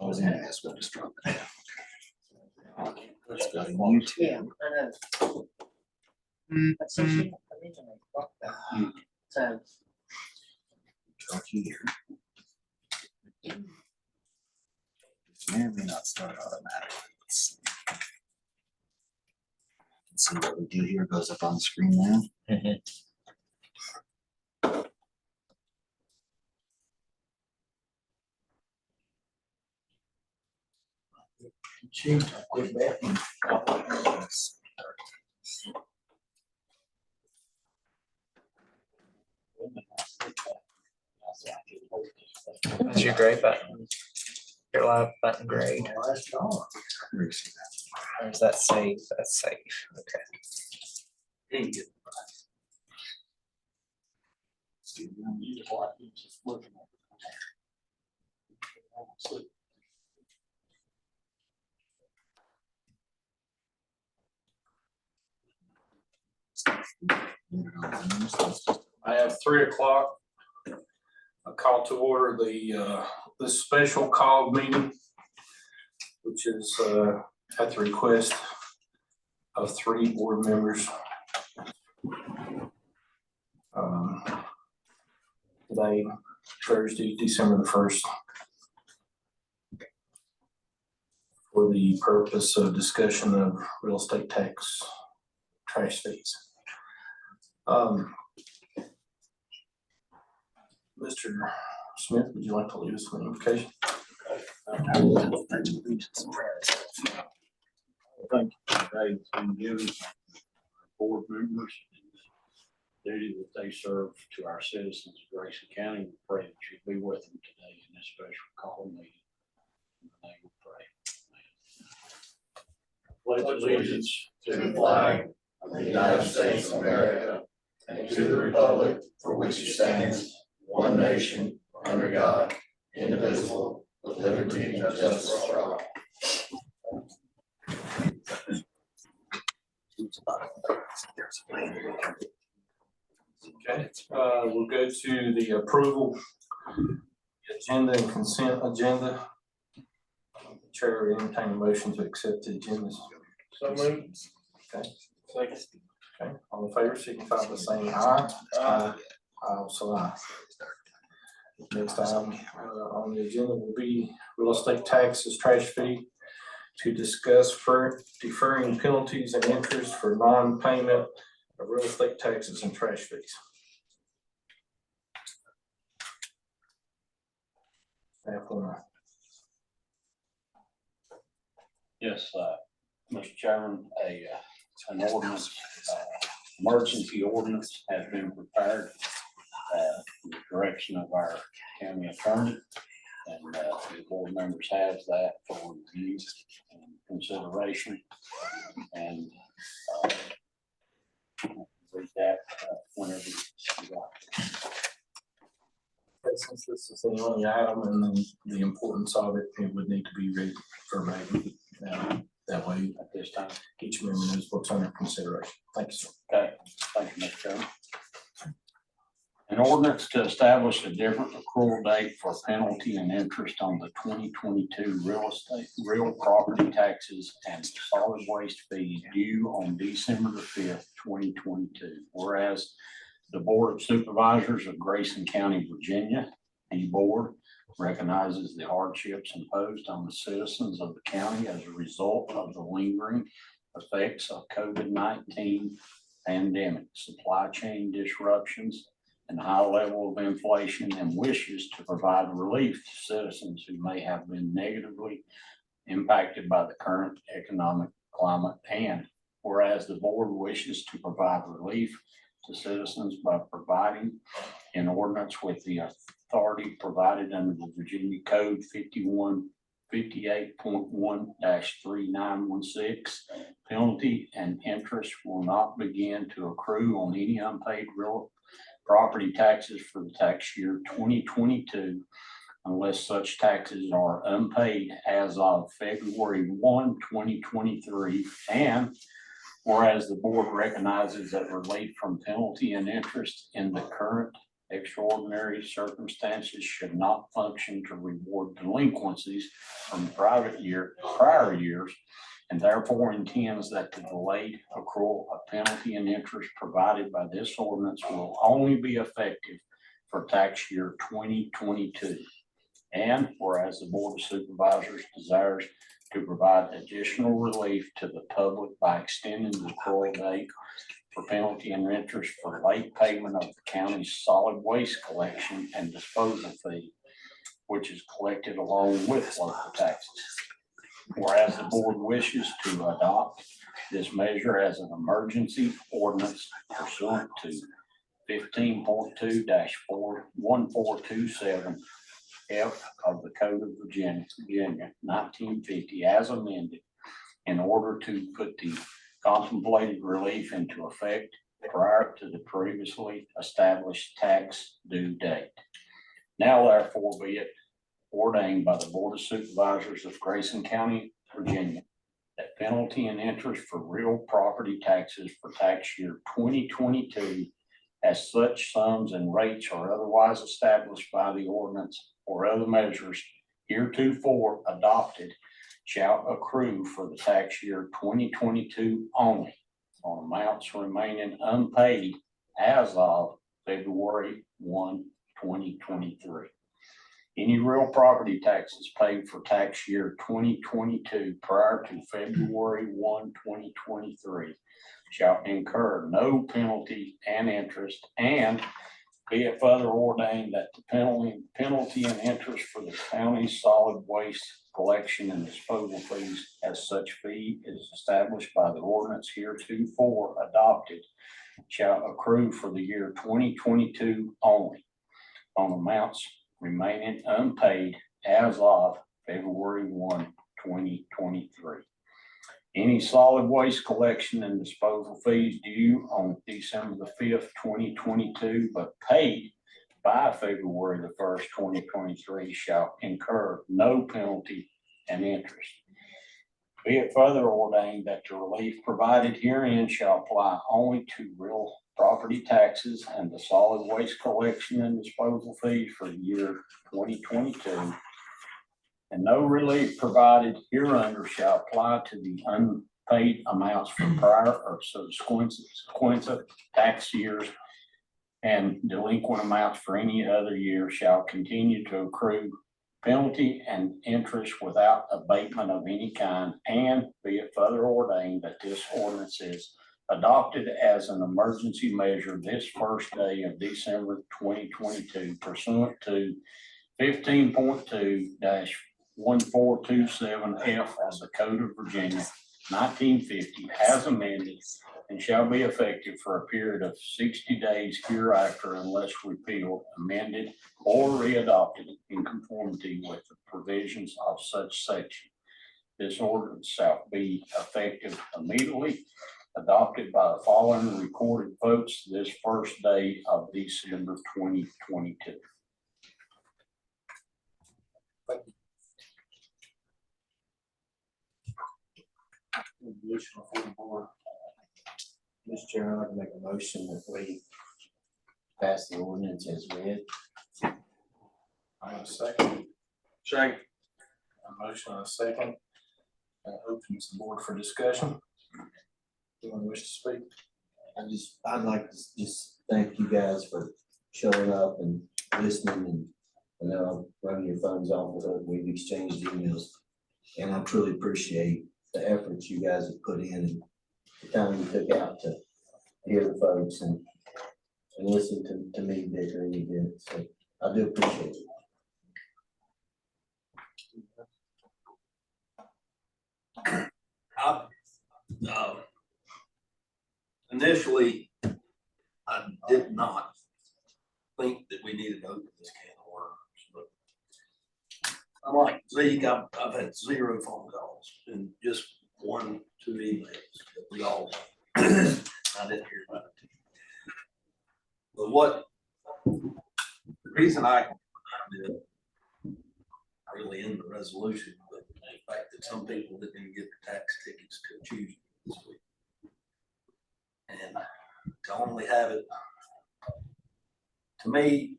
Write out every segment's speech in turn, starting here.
I was in this one just dropped it. Let's go to YouTube. Yeah, I know. But so she originally bought that. So. Drop here. This may or may not start automatically. Let's see. Let's see what we do here goes up on the screen now. Chief, quit betting. That's your grade button. Your live button grade. Last call. Where is that? Or is that safe? That's safe. Okay. Didn't get it right. Let's do that. I have 3 o'clock. A call to order this special call meeting, which is at the request of 3 board members. Today, Thursday, December the 1st, for the purpose of discussion of real estate tax trash fees. Mr. Smith, would you like to lead us with an invocation? Thank you today to give board members the duty that they serve to our citizens of Grayson County. We pray that you'll be with them today in this special call meeting. In the name we pray. Pledge allegiance to the flag of the United States of America and to the republic for which it stands, one nation, under God, indivisible, with liberty and justice for all. Okay, we'll go to the approval agenda and consent agenda. Chair will entertain a motion to accept the agendas. So moved. Okay. Second. Okay, all in favor, signify by saying aye. Aye. I also aye. Next item on the agenda will be real estate taxes trash fee, to discuss for deferring penalties and interest for non-payment of real estate taxes and trash fees. Yes, Mr. Chairman, an ordinance, emergency ordinance has been prepared with the direction of our county attorney, and the board members have that for review and consideration. And read that whenever you like. Since this is the only item and then the importance of it, it would need to be read verbatim. That way, at this time, each member knows what's under consideration. Thank you, sir. Okay, thank you, Mr. Chairman. An ordinance to establish a different accrual date for penalty and interest on the 2022 real property taxes and solid waste fees due on December the 5th, 2022. Whereas the Board of Supervisors of Grayson County, Virginia, the board recognizes the hardships imposed on the citizens of the county as a result of the lingering effects of COVID-19 pandemic, supply chain disruptions, and high level of inflation, and wishes to provide relief to citizens who may have been negatively impacted by the current economic climate. And whereas the board wishes to provide relief to citizens by providing an ordinance with the authority provided under the Virginia Code 58.1-3916, penalty and interest will not begin to accrue on any unpaid real property taxes for the tax year 2022 unless such taxes are unpaid as of February 1, 2023, and Whereas the board recognizes that relief from penalty and interest in the current extraordinary circumstances should not function to reward delinquencies from prior years, and therefore intends that the delayed accrual of penalty and interest provided by this ordinance will only be effective for tax year 2022. And whereas the Board of Supervisors desires to provide additional relief to the public by extending the accrual date for penalty and interest for late payment of the county's solid waste collection and disposal fee, which is collected along with local taxes. Whereas the board wishes to adopt this measure as an emergency ordinance pursuant to 15.2-1427 F of the Code of Virginia, 1950, as amended, in order to put the contemplated relief into effect prior to the previously established tax due date. Now therefore be it ordained by the Board of Supervisors of Grayson County, Virginia, that penalty and interest for real property taxes for tax year 2022, as such sums and rates are otherwise established by the ordinance or other measures heretofore adopted, shall accrue for the tax year 2022 only on amounts remaining unpaid as of February 1, 2023. Any real property taxes paid for tax year 2022 prior to February 1, 2023 shall incur no penalty and interest, and be it further ordained that the penalty and interest for the county's solid waste collection and disposal fees as such fee is established by the ordinance heretofore adopted shall accrue for the year 2022 only on amounts remaining unpaid as of February 1, 2023. Any solid waste collection and disposal fees due on December the 5th, 2022, but paid by February the 1st, 2023 shall incur no penalty and interest. Be it further ordained that the relief provided herein shall apply only to real property taxes and the solid waste collection and disposal fees for the year 2022. And no relief provided hereunder shall apply to the unpaid amounts for prior or subsequent tax years, and delinquent amounts for any other year shall continue to accrue penalty and interest without abatement of any kind. And be it further ordained that this ordinance is adopted as an emergency measure this first day of December 2022 pursuant to 15.2-1427 F of the Code of Virginia, 1950, as amended, and shall be effective for a period of 60 days hereafter unless repealed, amended, or readopted in conformity with the provisions of such section. This ordinance shall be effective immediately, adopted by the following recorded votes this first day of December 2022. Resolution for the board. Mr. Chairman, I'd like to make a motion that we pass the ordinance as read. I have a second. Second. A motion and a second. That opens the board for discussion. Anyone wish to speak? I'd like to just thank you guys for showing up and listening, and I know I'm running your phones off with us. We've exchanged emails, and I truly appreciate the efforts you guys have put in and the time you took out to hear the folks and listen to me bicker and events. So I do appreciate it. Initially, I did not think that we needed to open this can of worms, but I'm like Zeke, I've had 0 phone calls and just 1-2 emails that we all, I didn't hear about it. But the reason I did really in the resolution, but the fact that some people didn't get the tax tickets till Tuesday this week. to only have it. To me,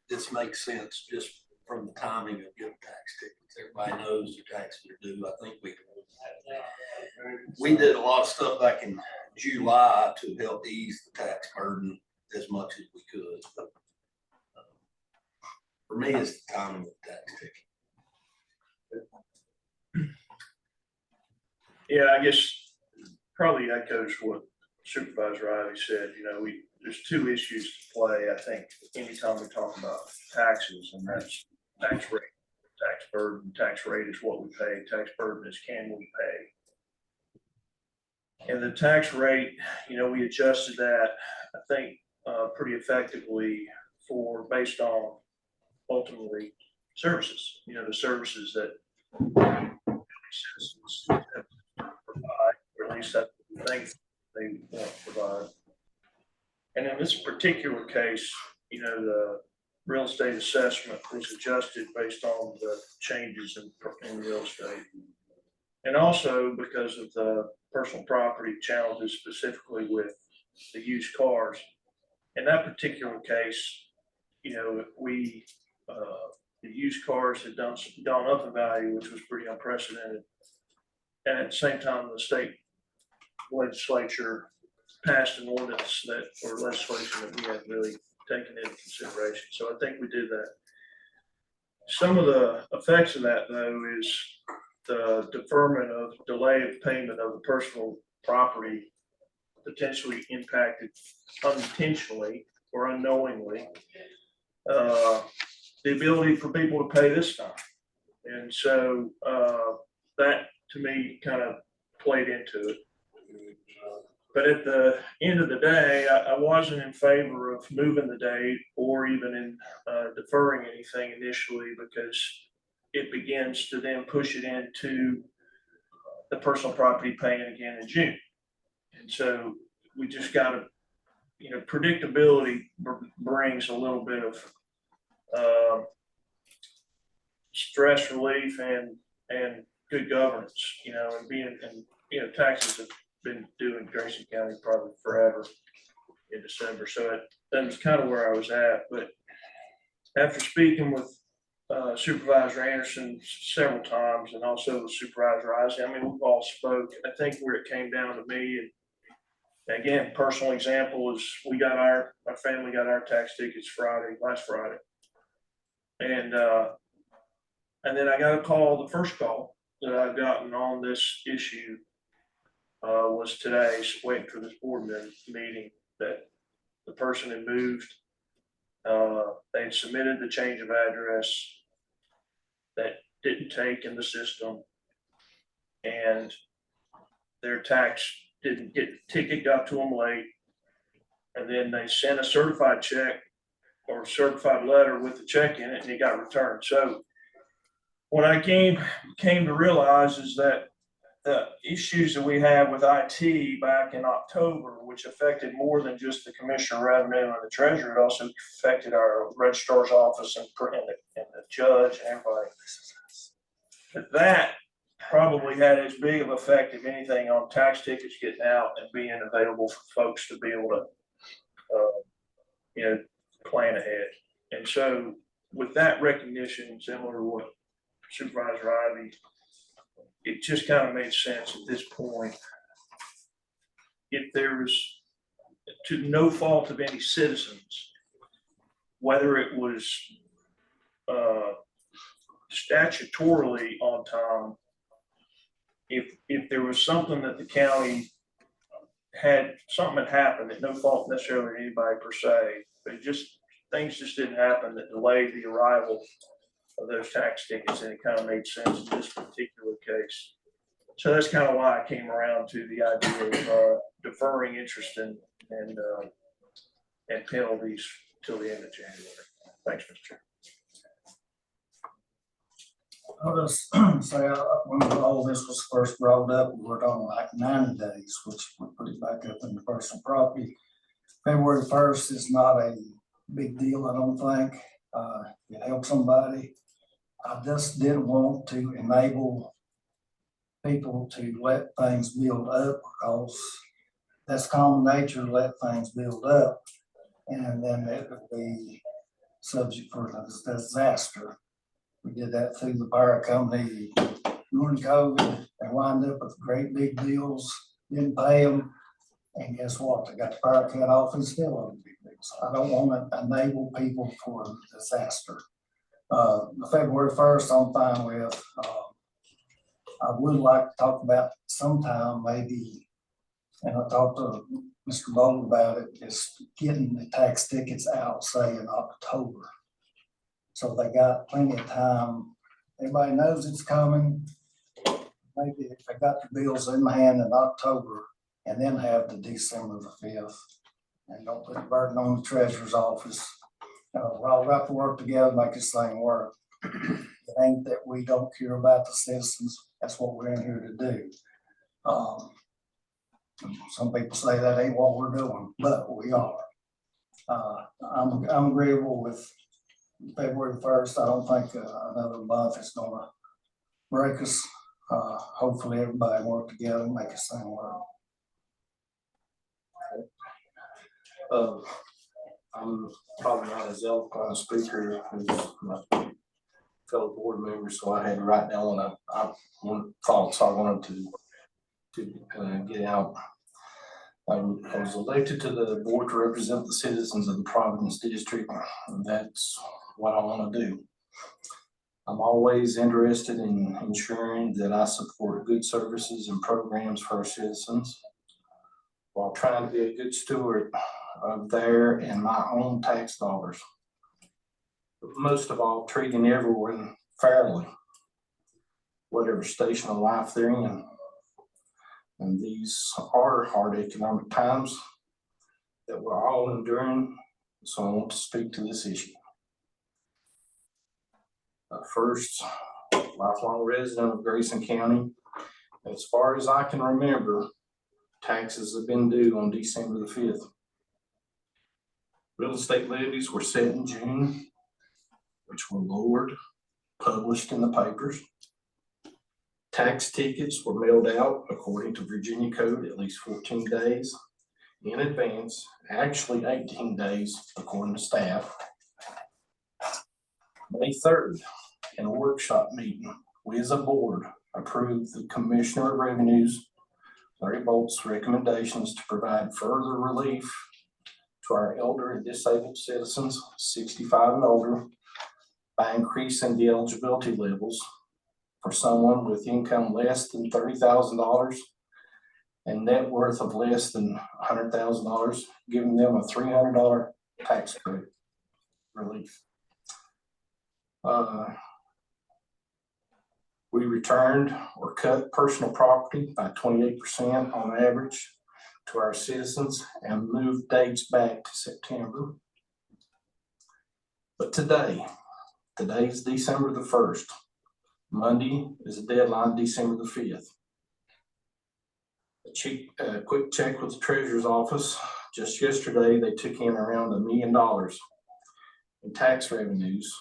this makes sense just from the timing of getting tax tickets. Everybody knows their taxes are due. I think we did a lot of stuff back in July to help ease the tax burden as much as we could. But, for me, it's the timing of the tax ticket. Yeah, I guess probably echoes what Supervisor Riley said. You know, there's two issues to play. I think anytime we talk about taxes, and that's tax rate, tax burden. Tax rate is what we pay. Tax burden is can we pay. And the tax rate, you know, we adjusted that, I think, pretty effectively based on ultimately services. You know, the services that citizens provide, or at least that's what we think they want to provide. And in this particular case, you know, the real estate assessment was adjusted based on the changes in real estate. And also because of the personal property challenges, specifically with the used cars. In that particular case, you know, the used cars had gone up in value, which was pretty unprecedented. And at the same time, the state legislature passed an ordinance or legislation that we hadn't really taken into consideration. So I think we did that. Some of the effects of that, though, is the deferment of delay of payment of the personal property potentially impacted unintentionally or unknowingly the ability for people to pay this time. And so that to me kind of played into it. But at the end of the day, I wasn't in favor of moving the date or even in deferring anything initially, because it begins to then push it into the personal property paying again in June. And so we just got to, you know, predictability brings a little bit of stress relief and good governance, you know, and you know, taxes have been due in Grayson County probably forever in December. So that was kind of where I was at. But after speaking with Supervisor Anderson several times, and also with Supervisor Isley, I mean, we've all spoke. I think where it came down to me, and again, personal example is our family got our tax tickets last Friday. And then I got a call, the first call that I've gotten on this issue was today, waiting for this board meeting, that the person had moved. They had submitted the change of address that didn't take in the system, and their tax didn't get, ticket got to them late, and then they sent a certified check or certified letter with the check in it, and it got returned. So what I came to realize is that the issues that we had with IT back in October, which affected more than just the commissioner revenue and the treasurer, it also affected our registrar's office and the judge and everybody. But that probably had as big of effect, if anything, on tax tickets getting out and being available for folks to be able to, you know, plan ahead. And so with that recognition, similar to what Supervisor Ivy, it just kind of made sense at this point. If there was, to no fault of any citizens, whether it was statutorily on time, if there was something that the county something had happened, at no fault necessarily of anybody per se, but things just didn't happen that delayed the arrival of those tax tickets, and it kind of made sense in this particular case. So that's kind of why I came around to the idea of deferring interest and penalties till the end of January. Thanks, Mr. Chair. I'll just say, when all this was first brought up, we were talking like 90 days, which would put it back up in the personal property. February 1st is not a big deal, I don't think. It helps somebody. I just didn't want to enable people to let things build up, because that's common nature to let things build up. And then it would be subject for a disaster. We did that through the power company during COVID. They wind up with great big bills, didn't pay them. And guess what? They got the power cut off and still owe big bills. I don't want to enable people for disaster. The February 1st, I'm fine with. I would like to talk about sometime maybe, and I talked to Mr. Bowler about it, is getting the tax tickets out, say in October. So they got plenty of time. Everybody knows it's coming. Maybe if they got the bills in hand in October and then have the December the 5th and don't put the burden on the treasurer's office. We're all got to work together, make this thing work. It ain't that we don't care about the citizens. That's what we're in here to do. Some people say that ain't what we're doing, but we are. I'm agreeable with February 1st. I don't think another month is gonna break us. Hopefully everybody work together and make this thing work. I'm probably not as eloquent a speaker as my fellow board members, so I had to write down one thoughts I wanted to get out. I was elected to the board to represent the citizens of the Providence District, and that's what I want to do. I'm always interested in ensuring that I support good services and programs for our citizens while trying to be a good steward of their and my own tax dollars. But most of all, treating everyone fairly, whatever station of life they're in. And these are hard economic times that we're all enduring, so I want to speak to this issue. First, lifelong resident of Grayson County. As far as I can remember, taxes have been due on December the 5th. Real estate levies were set in June, which were lowered, published in the papers. Tax tickets were mailed out according to Virginia code at least 14 days in advance, actually 18 days according to staff. May 3rd, in a workshop meeting, we as a board approved the Commissioner of Revenue's, Larry Bolt's recommendations to provide further relief to our elder and disabled citizens, 65 and older, by increasing the eligibility levels for someone with income less than $30,000 and net worth of less than $100,000, giving them a $300 tax credit relief. We returned or cut personal property by 28% on average to our citizens and moved dates back to September. But today's December the 1st. Monday is the deadline, December the 5th. A quick check with the treasurer's office. Just yesterday, they took in around $1 million in tax revenues,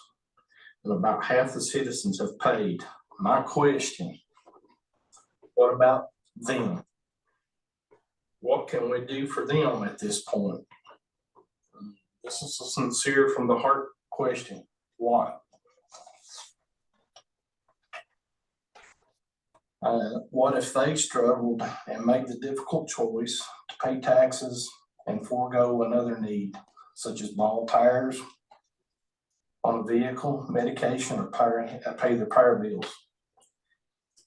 and about half the citizens have paid. My question, what about them? What can we do for them at this point? This is a sincere from the heart question. Why? What if they struggled and made the difficult choice to pay taxes and forego another need, such as ball tires on a vehicle, medication, or pay their power bills?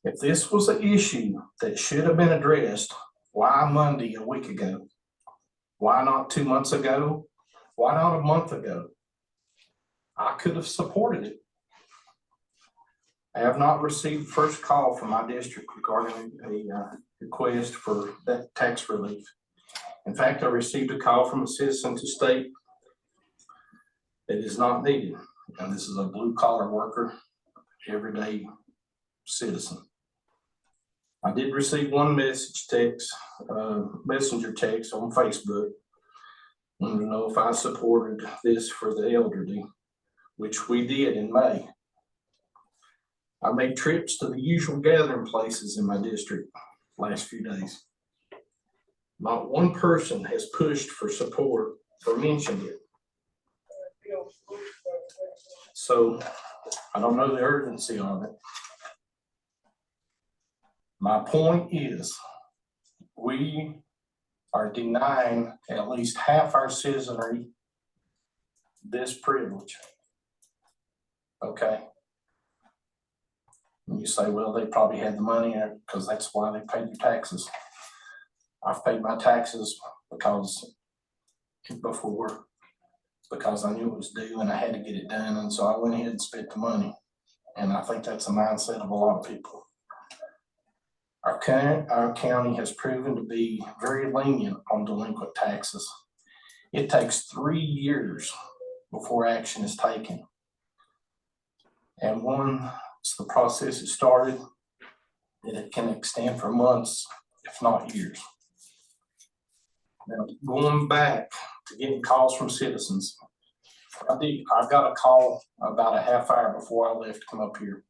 If this was an issue that should have been addressed, why Monday a week ago? Why not 2 months ago? Why not a month ago? I could have supported it. I have not received the first call from my district regarding a request for that tax relief. In fact, I received a call from a citizen to state that it is not needed. And this is a blue collar worker, everyday citizen. I did receive one messenger text on Facebook. Wanted to know if I supported this for the elderly, which we did in May. I made trips to the usual gathering places in my district last few days. Not one person has pushed for support or mentioned it. So I don't know the urgency on it. My point is, we are denying at least half our citizenry this privilege. Okay. And you say, well, they probably had the money because that's why they paid their taxes. I've paid my taxes because I knew it was due and I had to get it done. And so I went ahead and spent the money. And I think that's the mindset of a lot of people. Our county has proven to be very lenient on delinquent taxes. It takes 3 years before action is taken. And once the process is started, it can extend for months, if not years. Now, going back to getting calls from citizens, I got a call about a half hour before I left to come up here.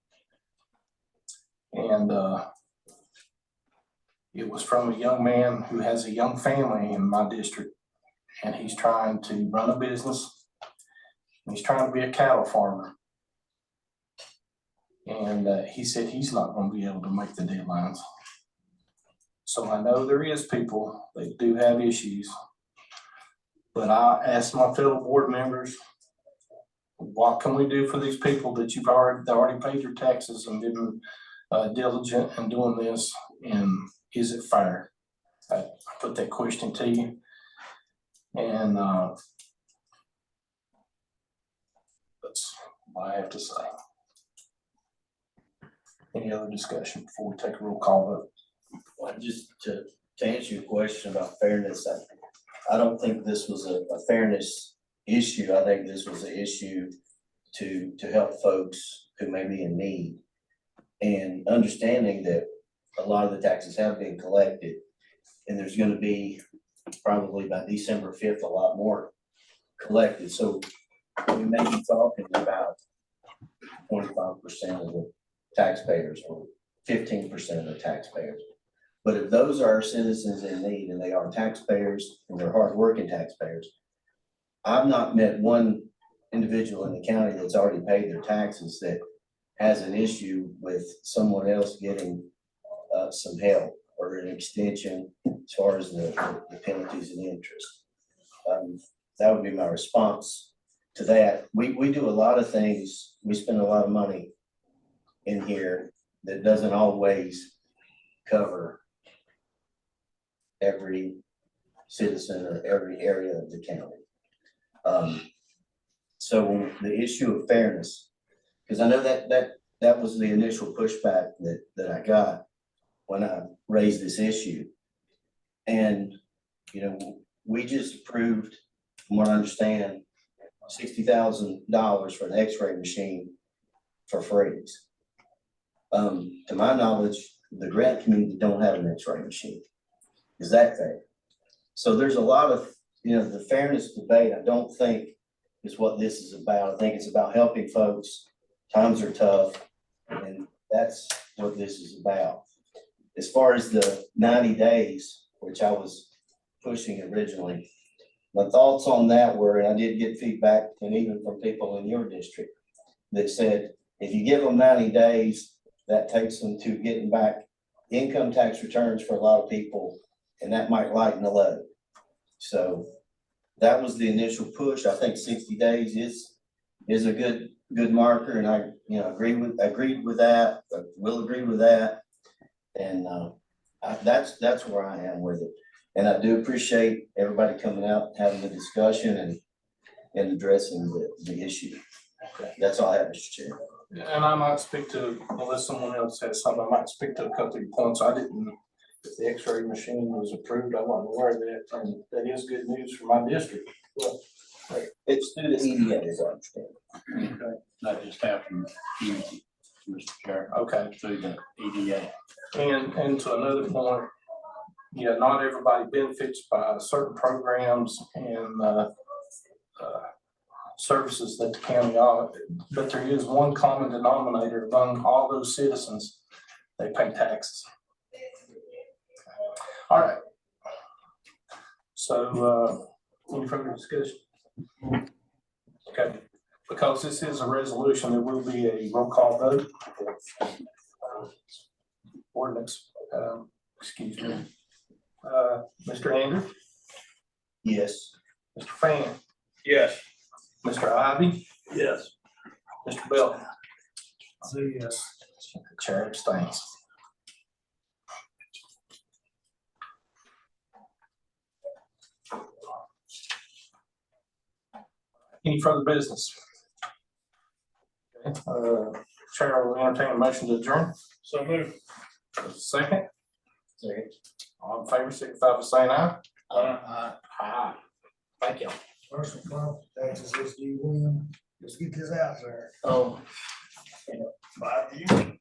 And it was from a young man who has a young family in my district, and he's trying to run a business. He's trying to be a cattle farmer. And he said he's not going to be able to make the deadlines. So I know there is people that do have issues, but I asked my fellow board members, what can we do for these people that you've already paid your taxes and been diligent in doing this, and is it fair? I put that question to you, and that's what I have to say. Any other discussion before we take a roll call vote? Well, just to answer your question about fairness, I don't think this was a fairness issue. I think this was an issue to help folks who may be in need, and understanding that a lot of the taxes have been collected, and there's going to be probably by December 5th a lot more collected. So we may be talking about 25% of the taxpayers or 15% of the taxpayers. But if those are citizens in need and they are taxpayers and they're hardworking taxpayers, I've not met one individual in the county that's already paid their taxes that has an issue with someone else getting some help or an extension as far as the penalties and interest. That would be my response to that. We do a lot of things. We spend a lot of money in here that doesn't always cover every citizen or every area of the county. So the issue of fairness, because I know that was the initial pushback that I got when I raised this issue. And, you know, we just approved, from what I understand, $60,000 for an x-ray machine for free. To my knowledge, the grant community don't have an x-ray machine. Is that fair? So there's a lot of, you know, the fairness debate, I don't think is what this is about. I think it's about helping folks. Times are tough, and that's what this is about. As far as the 90 days, which I was pushing originally, my thoughts on that were, and I did get feedback, and even from people in your district, that said, if you give them 90 days, that takes them to getting back income tax returns for a lot of people, and that might lighten the load. So that was the initial push. I think 60 days is a good marker, and I agreed with that. Will agree with that, and that's where I am with it. And I do appreciate everybody coming out, having the discussion, and addressing the issue. Okay. That's all I have, Mr. Chair. And I might speak to, unless someone else has something, I might speak to a couple of points. I didn't, if the x-ray machine was approved, I wasn't aware of that, and that is good news for my district. Well, It's through the EDA, as I understand. okay. That just happened, Mr. Chair. Okay. Through the EDA. And to another point, yeah, not everybody benefits by certain programs and services that the county offers, but there is one common denominator among all those citizens: they pay taxes. All right. So, any further discussion? Okay, because this is a resolution, there will be a roll call vote. Ordinance, excuse me. Mr. Andrew, Yes. Mr. Fan, Yes. Mr. Ivy, Yes. Mr. Bell. So yes. Chair abstains. Any further business? Okay, Chair will entertain a motion to adjourn. So move. Second, Second. all in favor, signify by saying aye. Aye. Thank you. First and foremost, taxes is due when, let's get this out there. Oh. Bye.